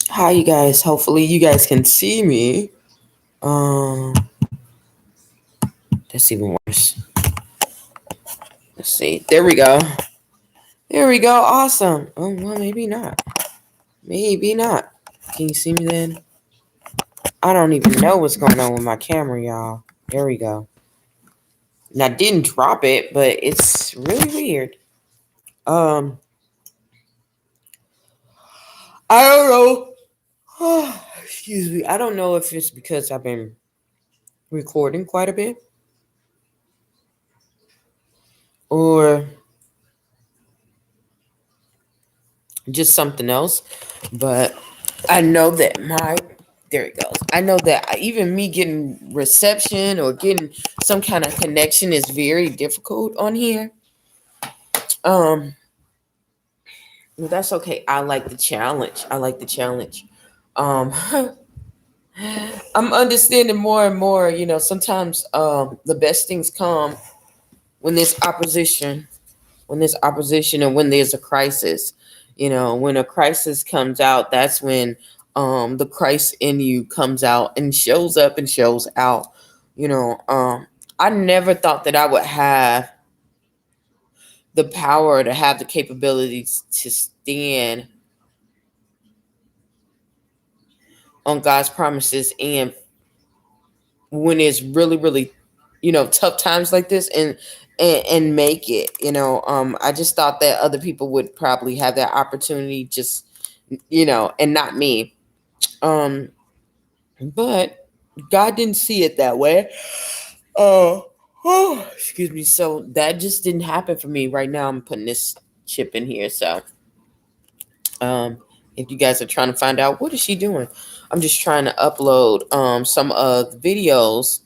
Hi, you guys. Hopefully, you guys can see me. Um, that's even worse. Let's see. There we go. There we go. Awesome. Oh well, maybe not. Maybe not. Can you see me then? I don't even know what's going on with my camera, y'all. There we go. And I didn't drop it, but it's really weird. Um, I don't know. Excuse me. I don't know if it's because I've been recording quite a bit or just something else, but I know that my there it goes. I know that even me getting reception or getting some kind of connection is very difficult on here. Um, but that's okay. I like the challenge. I like the challenge. Um, I'm understanding more and more. Sometimes the best things come when there's opposition, and when there's a crisis. When a crisis comes out, that's when the Christ in you comes out and shows up and shows out. I never thought that I would have the power to have the capabilities to stand on God's promises, and when it's really really tough times like this, and make it. I just thought that other people would probably have that opportunity, just and not me. um but God didn't see it that way. Oh, excuse me. So that just didn't happen for me. Right now I'm putting this chip in here. So um if you guys are trying to find out what is she doing, I'm just trying to upload some of the videos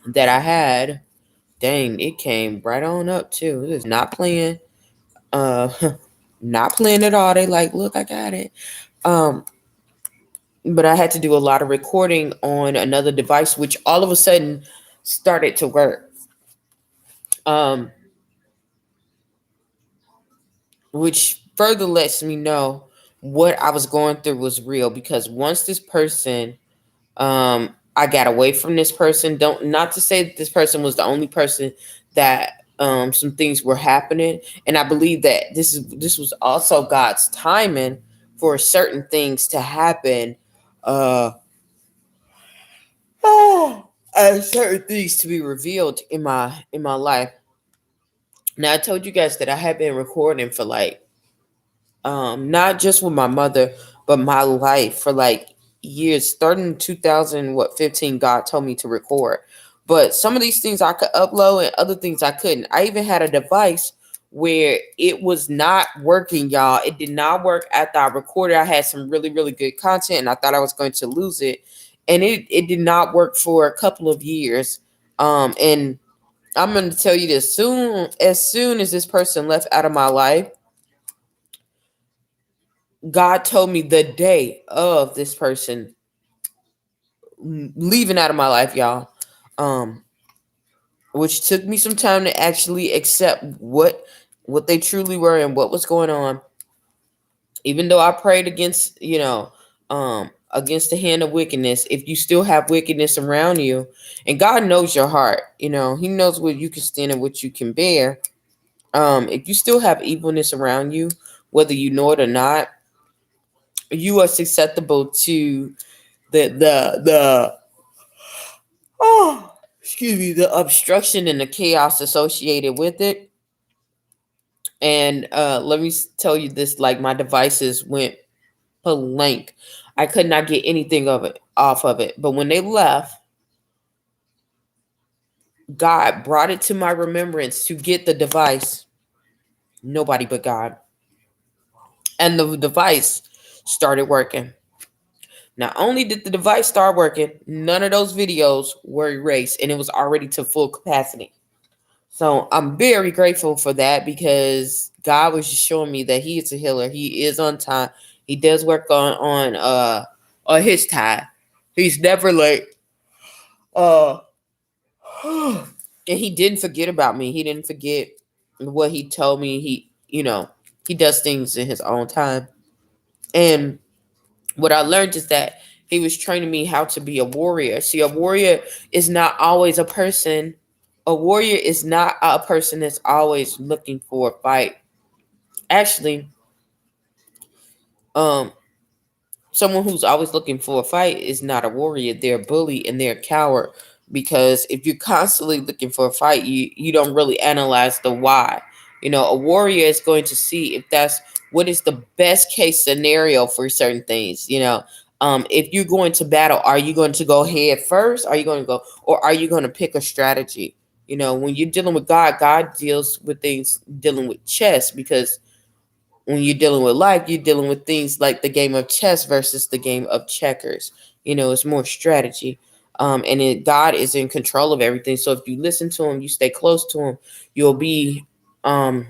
that I had. Dang, it came right on up too. It is not playing. Uh Not playing at all. They like, look, I got it. Um, but I had to do a lot of recording on another device, which all of a sudden started to work. Um, which further lets me know what I was going through was real, because once this person, I got away from this person. Don't Not to say that this person was the only person that some things were happening, and I believe that this was also God's timing for certain things to happen. Uh, and certain things to be revealed in my life. Now I told you guys that I had been recording for like not just with my mother, but my life for like years. Starting in 2000, what 15, God told me to record. But some of these things I could upload and other things I couldn't. I even had a device where it was not working, y'all. It did not work after I recorded. I had some really, really good content and I thought I was going to lose it. And it did not work for a couple of years. And I'm gonna tell you this, as soon as this person left out of my life, God told me the day of this person leaving out of my life, y'all. Um, which took me some time to actually accept what they truly were and what was going on. Even though I prayed against, against the hand of wickedness, if you still have wickedness around you, and God knows your heart, He knows what you can stand and what you can bear. If you still have evilness around you, whether you know it or not, you are susceptible to the oh, excuse me, the obstruction and the chaos associated with it. And let me tell you this, like, my devices went blank. I could not get anything of it off of it. But when they left, God brought it to my remembrance to get the device. Nobody but God. And the device started working. Not only did the device start working, none of those videos were erased and it was already to full capacity. So I'm very grateful for that, because God was just showing me that He is a healer. He is on time. He does work on His time. He's never late. Uh and He didn't forget about me. He didn't forget what He told me. He does things in His own time. And What I learned is that he was training me how to be a warrior. See, a warrior is not always a person. A warrior is not a person that's always looking for a fight. Actually, um, someone who's always looking for a fight is not a warrior. They're a bully and they're a coward. Because if you're constantly looking for a fight, you don't really analyze the why. A warrior is going to see if that's what is the best case scenario for certain things. If you're going to battle, are you going to go head first? Are you going to go, or are you going to pick a strategy? When you're dealing with God, God deals with things dealing with chess, because when you're dealing with life, you're dealing with things like the game of chess versus the game of checkers. It's more strategy. God is in control of everything. So if you listen to him, you stay close to him, you'll be um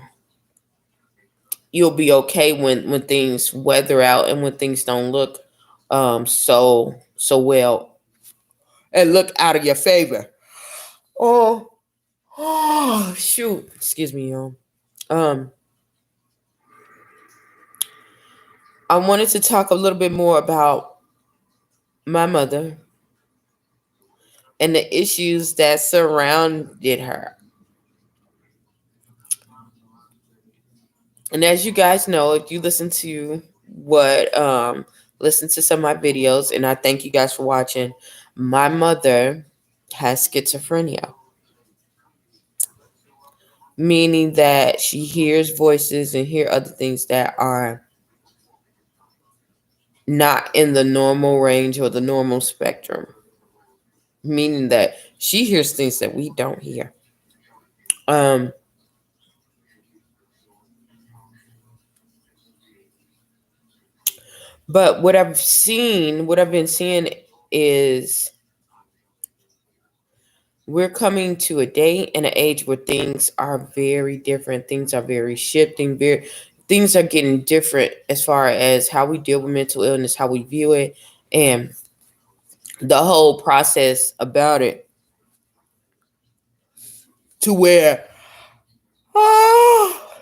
you'll be okay when things weather out and when things don't look so well and look out of your favor. Oh, oh shoot. Excuse me, y'all. Um I wanted to talk a little bit more about my mother and the issues that surrounded her. And as you guys know, if you listen to some of my videos, and I thank you guys for watching, my mother has schizophrenia, meaning that she hears voices and hear other things that are not in the normal range or the normal spectrum, meaning that she hears things that we don't hear. Um, but what I've been seeing is we're coming to a day and an age where things are very different. Things are very shifting. Things are getting different as far as how we deal with mental illness, how we view it, and the whole process about it. To where,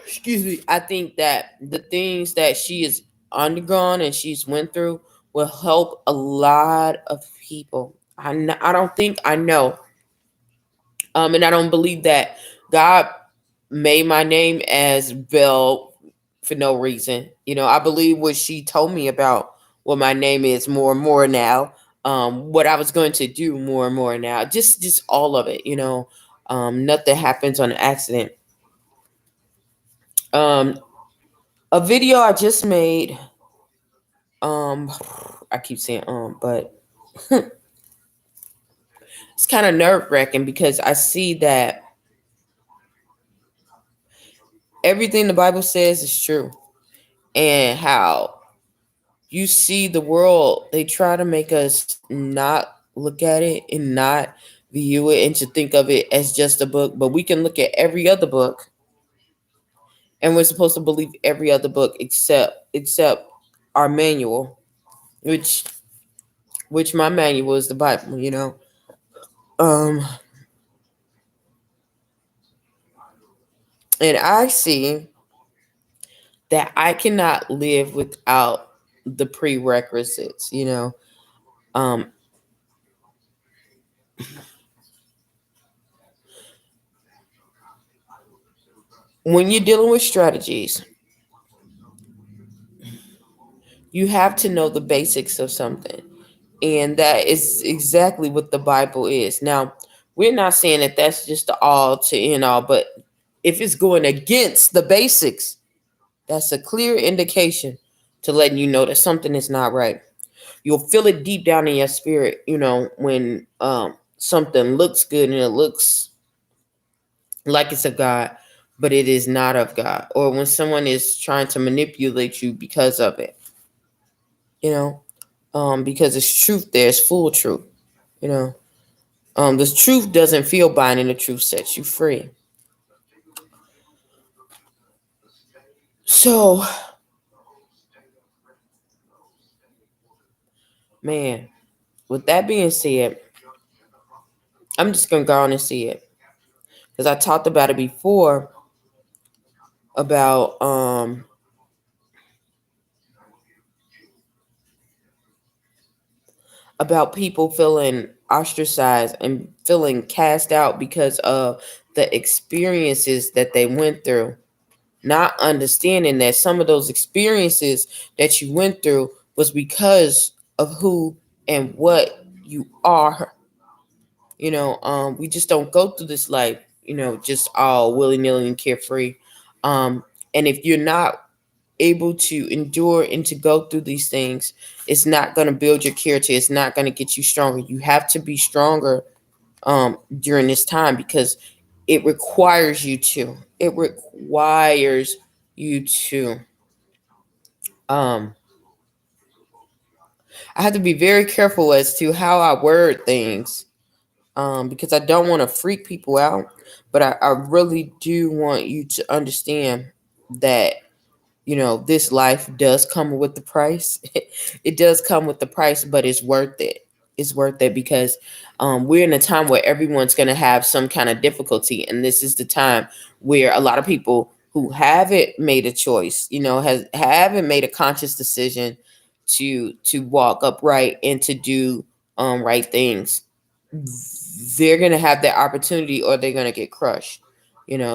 excuse me, I think that the things that she has undergone and she's went through will help a lot of people. I don't think I know. And I don't believe that God made my name as Belle for no reason. I believe what she told me about what my name is more and more now. What I was going to do more and more now. Just all of it. Nothing happens on accident. Um, a video I just made. Um, I keep saying but it's kind of nerve wracking because I see that everything the Bible says is true, and how you see the world, they try to make us not look at it and not view it and to think of it as just a book, but we can look at every other book and we're supposed to believe every other book except our manual, which my manual is the Bible. um and I see that I cannot live without the prerequisites. um when you're dealing with strategies, you have to know the basics of something. And that is exactly what the Bible is. Now, we're not saying that that's just the all to end all, but if it's going against the basics, that's a clear indication to letting you know that something is not right. You'll feel it deep down in your spirit, when something looks good and it looks like it's of God, but it is not of God, or when someone is trying to manipulate you because of it, you know, because it's truth there, it's full truth, you know. The truth doesn't feel binding. The truth sets you free. So, man, with that being said, I'm just gonna go on and see it because I talked about it before about about people feeling ostracized and feeling cast out because of the experiences that they went through, not understanding that some of those experiences that you went through was because of who and what you are. We just don't go through this life, just all willy-nilly and carefree. And if you're not able to endure and to go through these things, it's not going to build your character. It's not going to get you stronger. You have to be stronger during this time, because it requires you to. It requires you to. Um, I have to be very careful as to how I word things, because I don't want to freak people out, but I really do want you to understand that this life does come with the price. It does come with the price, but it's worth it. It's worth it because we're in a time where everyone's going to have some kind of difficulty, and this is the time where a lot of people who haven't made a choice, haven't made a conscious decision to walk upright and to do right things, they're going to have that opportunity or they're going to get crushed.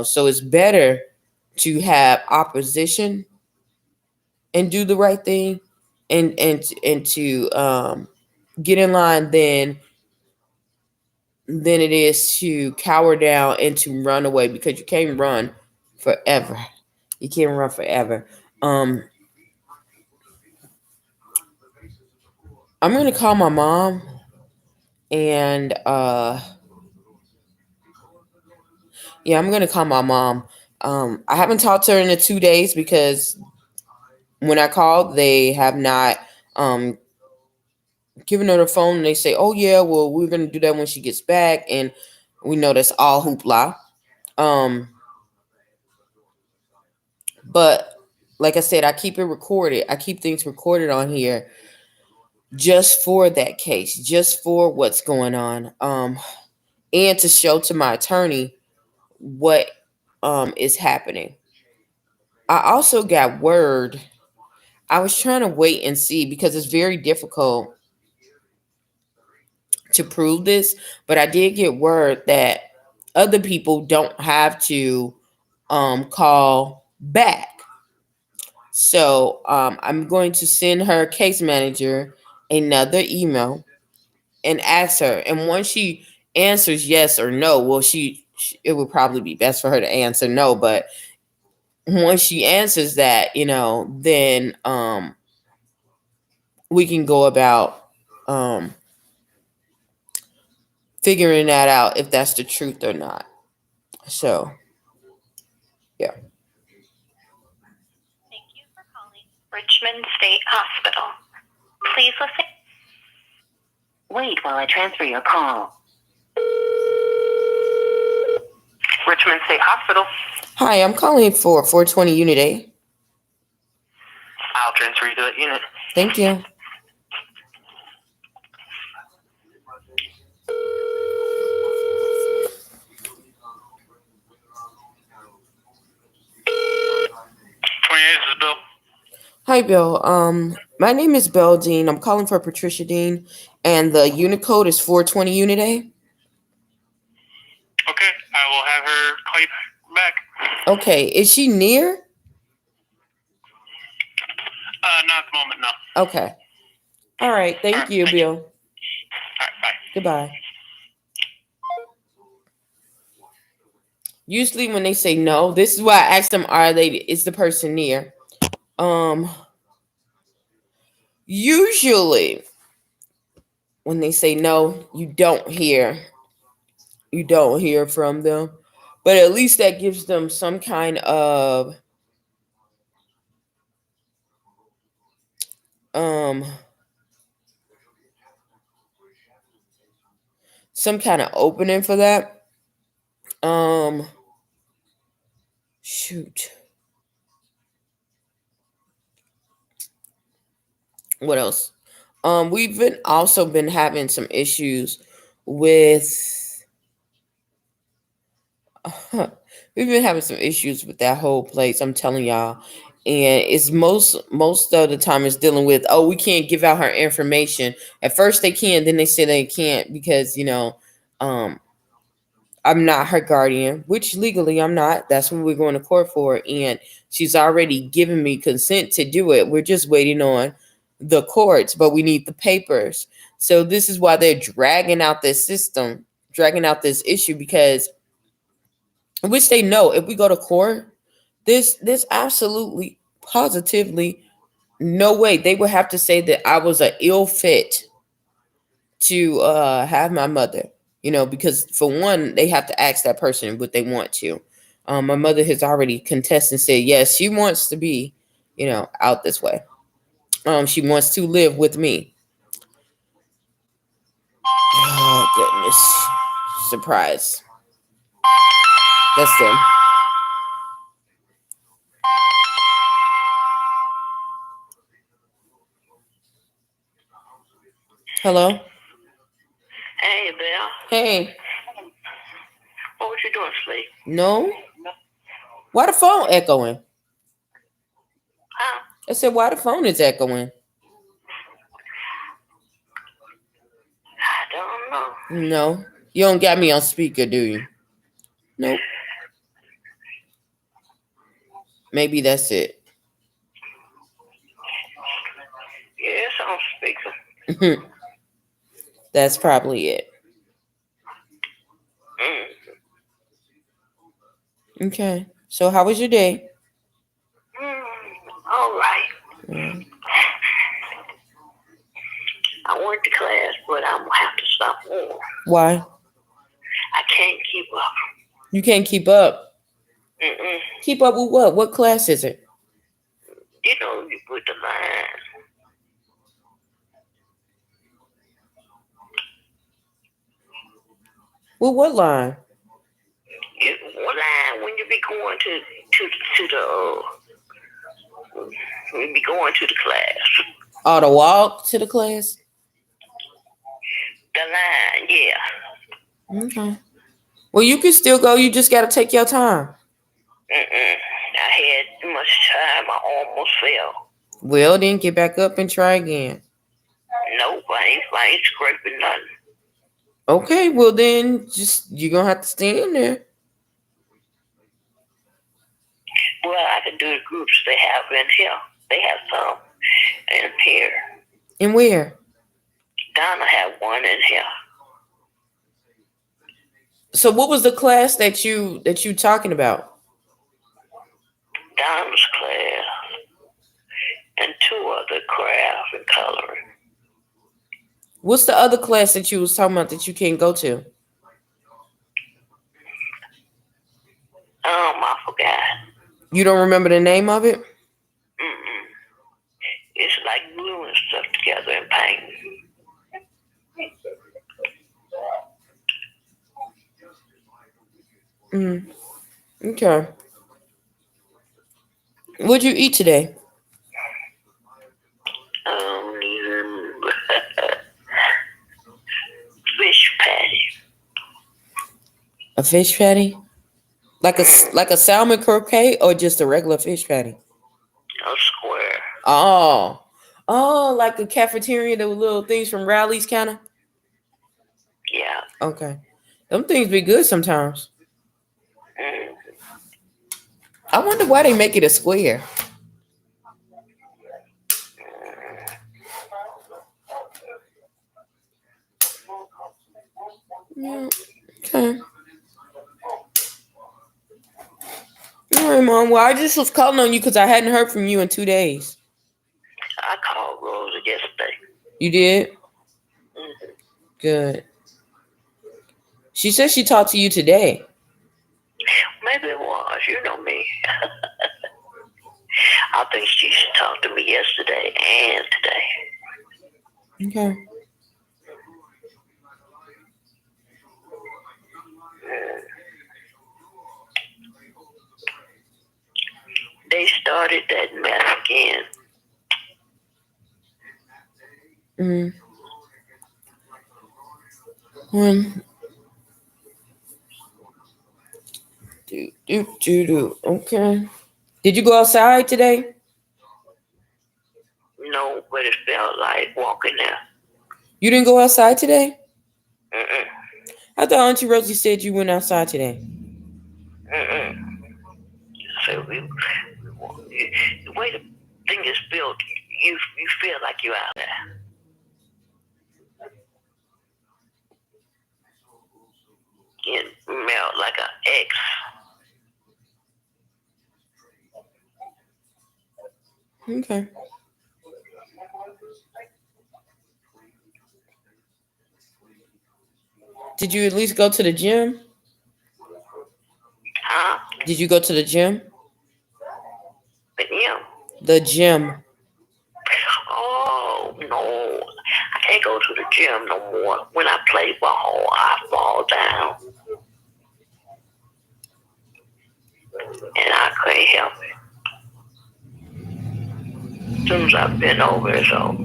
So it's better to have opposition and do the right thing, and to get in line than it is to cower down and to run away, because you can't run forever. You can't run forever. I'm gonna call my mom, and yeah, I'm gonna call my mom. I haven't talked to her in the 2 days because when I called, they have not um given her the phone. And they say, "Oh yeah, well we're gonna do that when she gets back," and we know that's all hoopla. Um, but like I said, I keep it recorded. I keep things recorded on here just for that case, just for what's going on, and to show to my attorney what is happening. I also got word. I was trying to wait and see because it's very difficult to prove this, but I did get word that other people don't have to call back. So I'm going to send her case manager another email and ask her. And once she answers yes or no, well, it would probably be best for her to answer no. But once she answers that, then we can go about figuring that out if that's the truth or not. So, yeah. Thank you for calling Richmond State Hospital. Please listen. Wait while I transfer your call. Richmond State Hospital. Hi, I'm calling for 420 Unit A. I'll transfer you to that unit. Thank you. This is Bill. Hi, Bill. My name is Belle Dean. I'm calling for Patricia Dean, and the unit code is 420 Unit A. Okay, I will have her call you back. Okay, is she near? Not at the moment, no. Okay. All right. Thank you, Bill. All right, bye. Goodbye. Usually when they say no, this is why I ask them, is the person near? Usually when they say no, you don't hear from them. But at least that gives them some kind of opening for that. Shoot. What else? We've been having some issues with we've been having some issues with that whole place. I'm telling y'all. and it's most of the time it's dealing with, oh, we can't give out her information. At first they can, then they say they can't because um I'm not her guardian, which legally I'm not. That's what we're going to court for. And she's already given me consent to do it. We're just waiting on the courts, but we need the papers. So this is why they're dragging out this system, dragging out this issue, because which they know if we go to court, there's absolutely positively no way they would have to say that I was an ill fit to have my mother, because for one, they have to ask that person what they want to. My mother has already contested and said, yes, she wants to be, out this way. She wants to live with me. Oh, goodness. Surprise. That's them. Hello? Hey, Belle. Hey. What was you doing, sleep? No? Why the phone echoing? Huh? I said, why the phone is echoing? I don't know. No. You don't got me on speaker, do you? Nope. Maybe that's it. Yeah, it's on speaker. That's probably it. Okay. So how was your day? All right. Mm. I went to class, but I'm going to have to stop more. Why? I can't keep up. You can't keep up. Mm-mm. Keep up with what? What class is it? You put the line. Well, what line? What line when you be going to when you be going to the class? Oh, to walk to the class? The line, yeah. Okay. Well, you can still go. You just got to take your time. I had too much time. I almost fell. Well, then get back up and try again. Nope, I ain't scraping nothing. Okay, well then you're going to have to stay in there. Well, I can do the groups they have in here. They have some in here. And where? Donna had one in here. So what was the class that you talking about? Donna's class and two other craft and coloring. What's the other class that you was talking about that you can't go to? I forgot. You don't remember the name of it? It's like gluing stuff together and painting. Okay. What'd you eat today? Fish patty. A fish patty? Like a salmon croquet or just a regular fish patty? A square. Oh, like a cafeteria, the little things from Rally's kind of? Yeah. Okay. Them things be good sometimes. I wonder why they make it a square. Yeah. Okay. All right, Mom. Well, I just was calling on you because I hadn't heard from you in 2 days. I called Rosa yesterday. You did? Good. She said she talked to you today. Maybe it was. You know me. I think she talked to me yesterday and today. Okay. They started that mess again. Okay. Did you go outside today? know what it felt like walking there. You didn't go outside today? Mm-mm. I thought Auntie Rosie said you went outside today. Mm-mm. So the way the thing is built, you feel like you're out there. It melt like an X. Okay. Did you at least go to the gym? Huh? Did you go to the gym? But yeah. The gym. Oh no, I can't go to the gym no more. When I play ball, I fall down, and I can't help it. As soon as I bend over, it's over.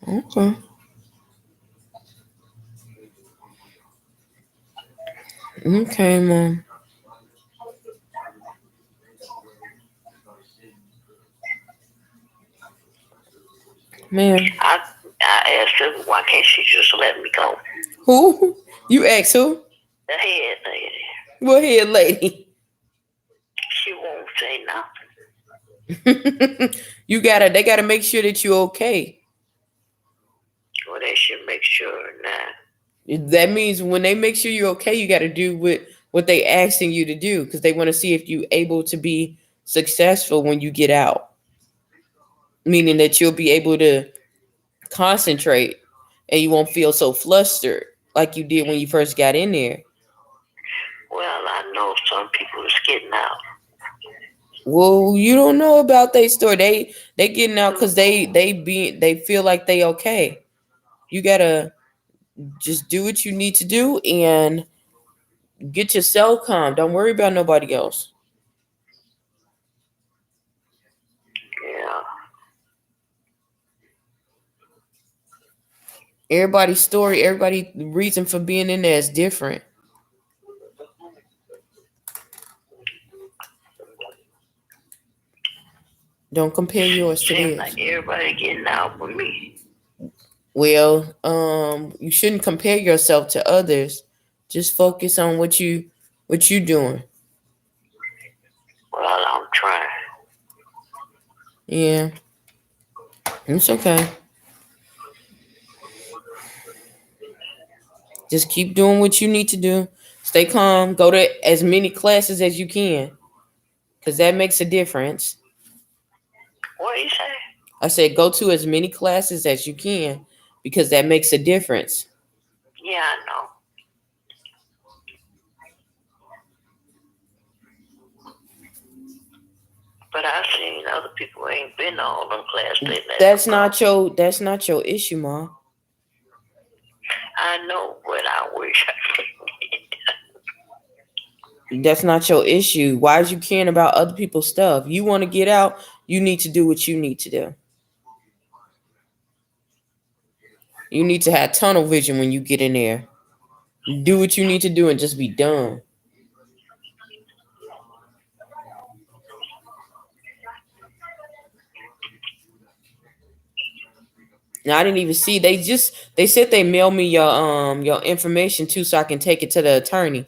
Okay. Okay, Mom. Man. I asked her, why can't she just let me go? Who? You asked who? The head lady. What head lady? She won't say nothing. They gotta make sure that you're okay. Well, they should make sure now. That means when they make sure you're okay, you gotta do what they asking you to do, because they want to see if you're able to be successful when you get out. Meaning that you'll be able to concentrate and you won't feel so flustered like you did when you first got in there. Well, I know some people is getting out. Well, you don't know about their story. They getting out because they feel like they okay. You gotta just do what you need to do and get yourself calm. Don't worry about nobody else. Yeah. Everybody's story, everybody's reason for being in there is different. Don't compare yours to Seems theirs. like everybody getting out with me. Well, you shouldn't compare yourself to others. Just focus on what you doing. Well, I'm trying. Yeah. It's okay. Just keep doing what you need to do. Stay calm. Go to as many classes as you can, because that makes a difference. What do you say? I said go to as many classes as you can, because that makes a difference. Yeah, I know. But I seen other people ain't been to all them classes. That's not your issue, Mom. I know, but I wish I could. That's not your issue. Why is you caring about other people's stuff? You want to get out, you need to do what you need to do. You need to have tunnel vision when you get in there. Do what you need to do and just be done. Now I didn't even see. They said they mailed me your information too, so I can take it to the attorney.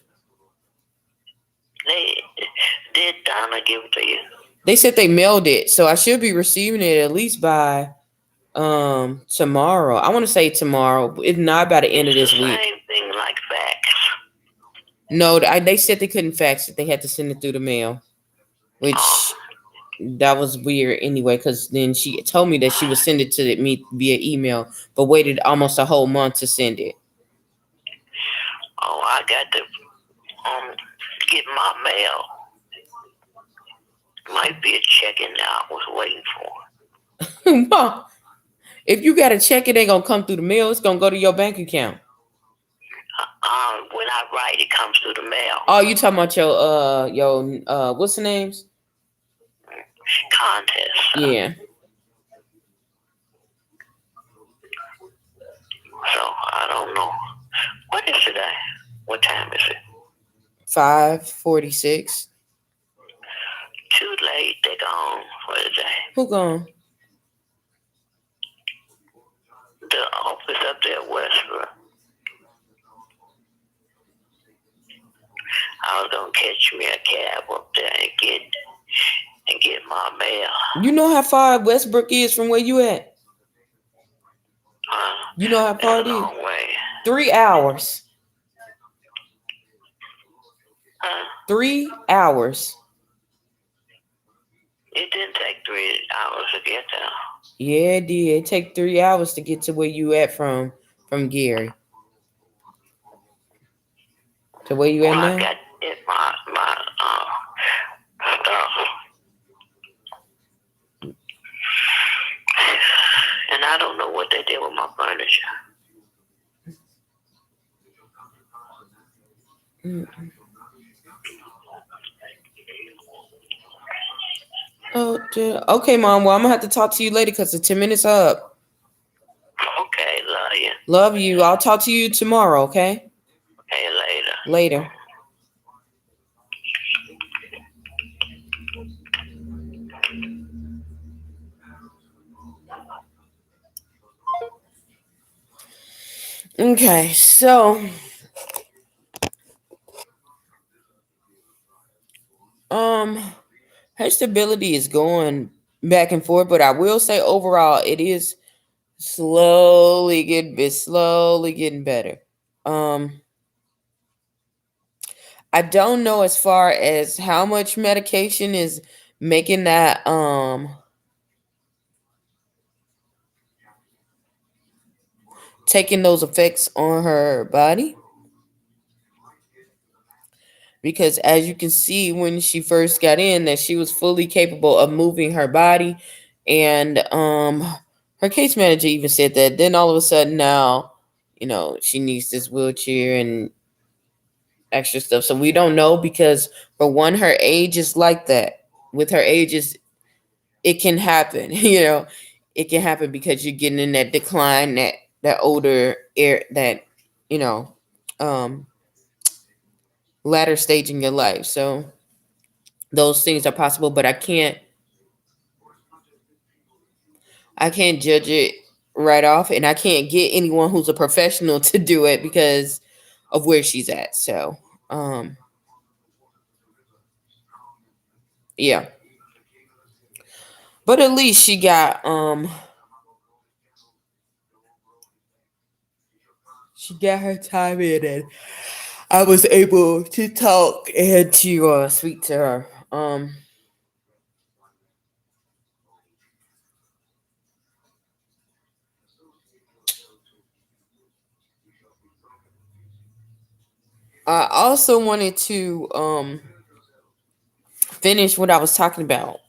Did Donna give it to you? They said they mailed it, so I should be receiving it at least by tomorrow. I want to say tomorrow, if not by the end of this week. Same thing like fax. No, they said they couldn't fax it. They had to send it through the mail, which that was weird anyway. Because then she told me that she would send it to me via email, but waited almost a whole month to send it. Oh, I got to get my mail. Might be a check-in that I was waiting for. Mom, if you got to check, it ain't gonna come through the mail. It's gonna go to your bank account. When I write, it comes through the mail. Oh, you talking about your what's the names? Contest. Yeah. So I don't know. What is today? What time is it? 5:46. Too late. They gone for the day. Who gone? The office up there at Westbrook. I was gonna catch me a cab up there and get my mail. You know how far Westbrook is from where you at? You know how far it It's a is? long way. 3 hours. 3 hours. It didn't take 3 hours to get there. Yeah, it did. It take 3 hours to get to where you at from Gary. To where you at When I now? got it, my stuff, and I don't know what they did with my furniture. Mm-mm. Oh, dear. Okay, Mom. Well, I'm gonna have to talk to you later because the 10 minutes are up. Okay, love you. Love you. I'll talk to you tomorrow. Okay. Okay, later. Later. Okay, so her stability is going back and forth, but I will say overall it is slowly getting better. I don't know as far as how much medication is making that taking those effects on her body, because as you can see when she first got in that she was fully capable of moving her body, and her case manager even said that. Then all of a sudden now, she needs this wheelchair and extra stuff. So we don't know because for one, her age is like that. With her age is it can happen, it can happen because you're getting in that decline, that older air, that you know um latter stage in your life. So those things are possible, but I can't judge it right off, and I can't get anyone who's a professional to do it because of where she's at. So yeah, but at least she got her time in, and I was able to talk and to speak to her. I also wanted to finish what I was talking about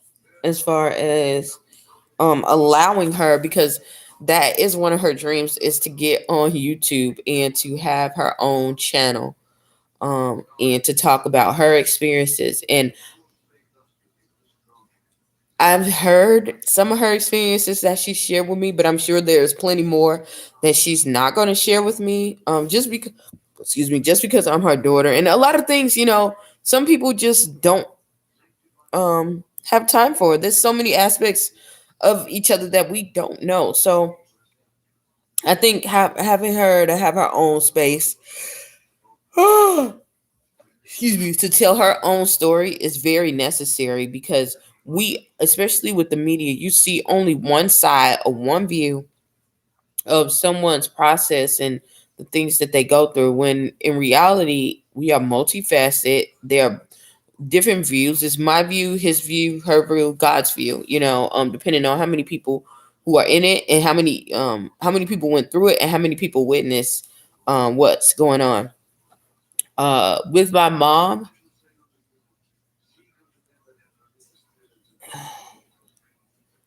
as far as allowing her, because that is one of her dreams, is to get on YouTube and to have her own channel, and to talk about her experiences. And I've heard some of her experiences that she shared with me, but I'm sure there's plenty more that she's not going to share with me. Just because, excuse me, just because I'm her daughter, and a lot of things, some people just don't have time for. There's so many aspects of each other that we don't know. So I think having her to have her own space, excuse me, to tell her own story is very necessary, because we, especially with the media, you see only one side or one view of someone's process and the things that they go through, when in reality we are multifaceted. There are different views. It's my view, his view, her view, God's view, depending on how many people who are in it, and how many people went through it, and how many people witness what's going on. With my mom,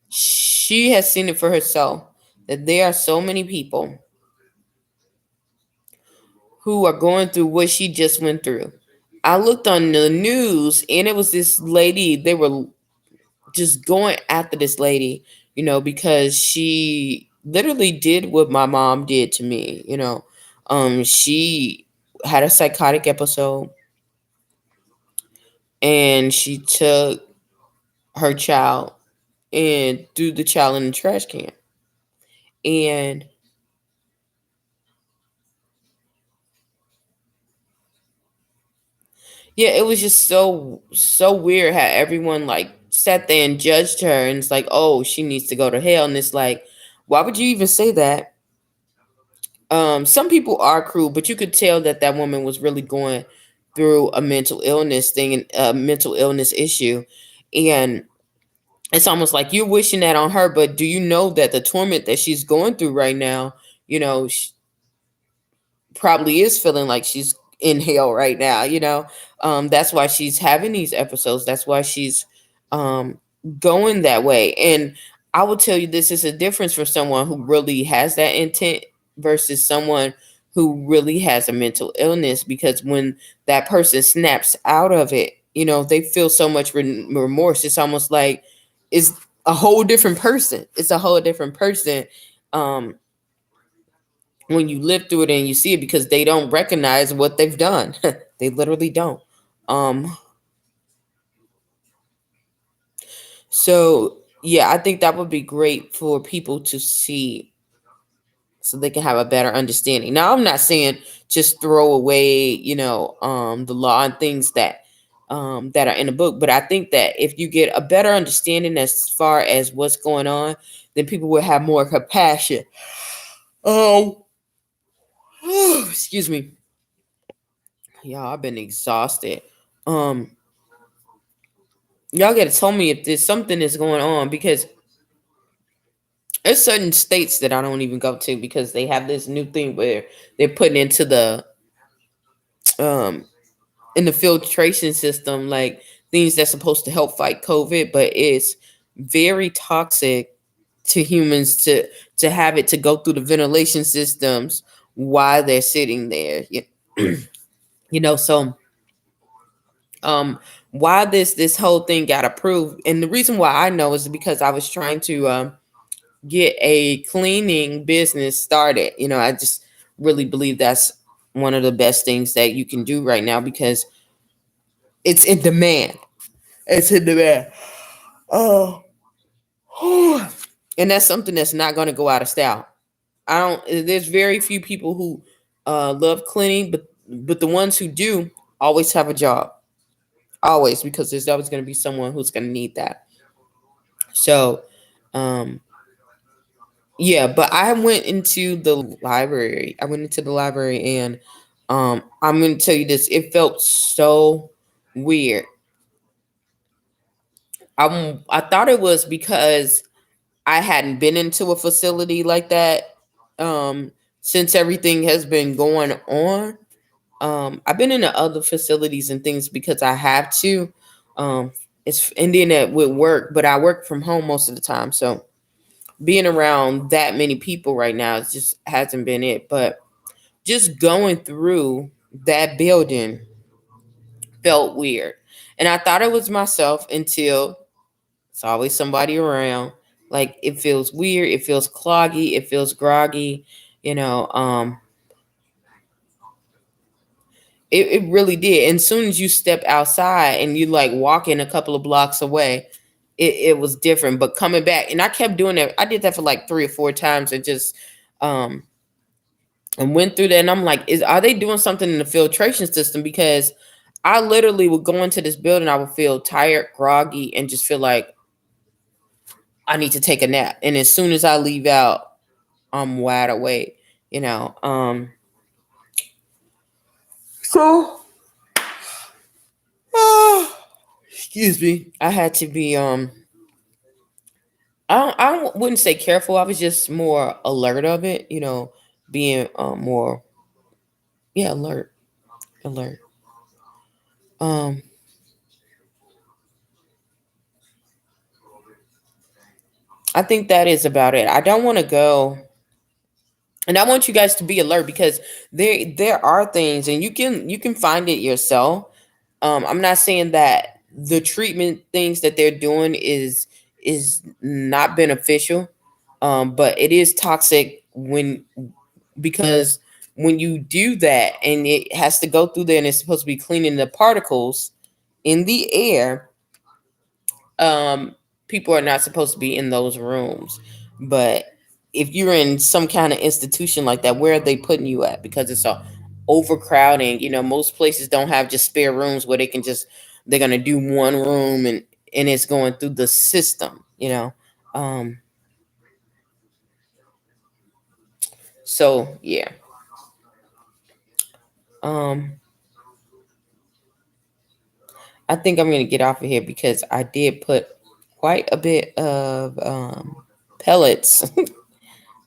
she has seen it for herself that there are so many people who are going through what she just went through. I looked on the news, and it was this lady. They were just going after this lady, because she literally did what my mom did to me. She had a psychotic episode, and she took her child and threw the child in the trash can. And yeah, it was just so weird how everyone like sat there and judged her, and it's like, oh, she needs to go to hell. And it's like, why would you even say that? Some people are cruel, but you could tell that that woman was really going through a mental illness thing and a mental illness issue. And it's almost like you're wishing that on her, but do you know that the torment that she's going through right now, you know, probably is feeling like she's in hell right now, that's why she's having these episodes. That's why she's um going that way. And I will tell you, this is a difference for someone who really has that intent versus someone who really has a mental illness, because when that person snaps out of it, they feel so much remorse. It's almost like it's a whole different person. It's a whole different person. um when you live through it and you see it, because they don't recognize what they've done. They literally don't. Um, so yeah, I think that would be great for people to see so they can have a better understanding. Now, I'm not saying just throw away, the law and things that are in the book, but I think that if you get a better understanding as far as what's going on, then people will have more compassion. Oh, excuse me. Yeah, I've been exhausted. Um, y'all gotta tell me if there's something that's going on, because there's certain states that I don't even go to because they have this new thing where they're putting into the um in the filtration system, like things that's supposed to help fight COVID, but it's very toxic to humans to have it to go through the ventilation systems while they're sitting there. So um why this whole thing got approved, and the reason why I know is because I was trying to get a cleaning business started. I just really believe that's one of the best things that you can do right now, because it's in demand. It's in demand. Oh, and that's something that's not going to go out of style. I don't There's very few people who love cleaning, but the ones who do always have a job. Always, because there's always going to be someone who's going to need that. So, um, yeah, but I went into the library. I went into the library, and I'm going to tell you this. It felt so weird. I thought it was because I hadn't been into a facility like that um, since everything has been going on. I've been into other facilities and things because I have to. It's ending it with work, but I work from home most of the time, so being around that many people right now it just hasn't been it. But just going through that building felt weird, and I thought it was myself until it's always somebody around. Like, it feels weird, it feels cloggy, it feels groggy. You know, it really did. And as soon as you step outside and you like walking a couple of blocks away, it was different. But coming back, and I kept doing that. I did that for like 3 or 4 times, and just um and went through that. And I'm like, are they doing something in the filtration system? Because I literally would go into this building, I would feel tired, groggy, and just feel like I need to take a nap. And as soon as I leave out, I'm wide awake. You know. So excuse me. I had to be I wouldn't say careful. I was just more alert of it, being more, yeah, alert. Um I think that is about it. I don't want to go, and I want you guys to be alert, because there are things, and you can find it yourself. I'm not saying that the treatment things that they're doing is not beneficial, but it is toxic, when because when you do that and it has to go through there and it's supposed to be cleaning the particles in the air, people are not supposed to be in those rooms. But if you're in some kind of institution like that, where are they putting you at? Because it's a overcrowding. Most places don't have just spare rooms where they're gonna do one room, and it's going through the system. Um, so yeah. Um, I think I'm gonna get off of here because I did put quite a bit of pellets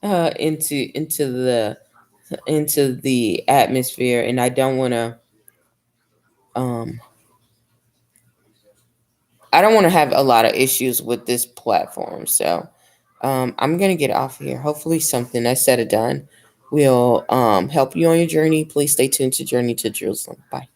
into the atmosphere, and um I don't want to have a lot of issues with this platform. So I'm gonna get off here. Hopefully something I said or done will help you on your journey. Please stay tuned to Journey to Jerusalem. Bye.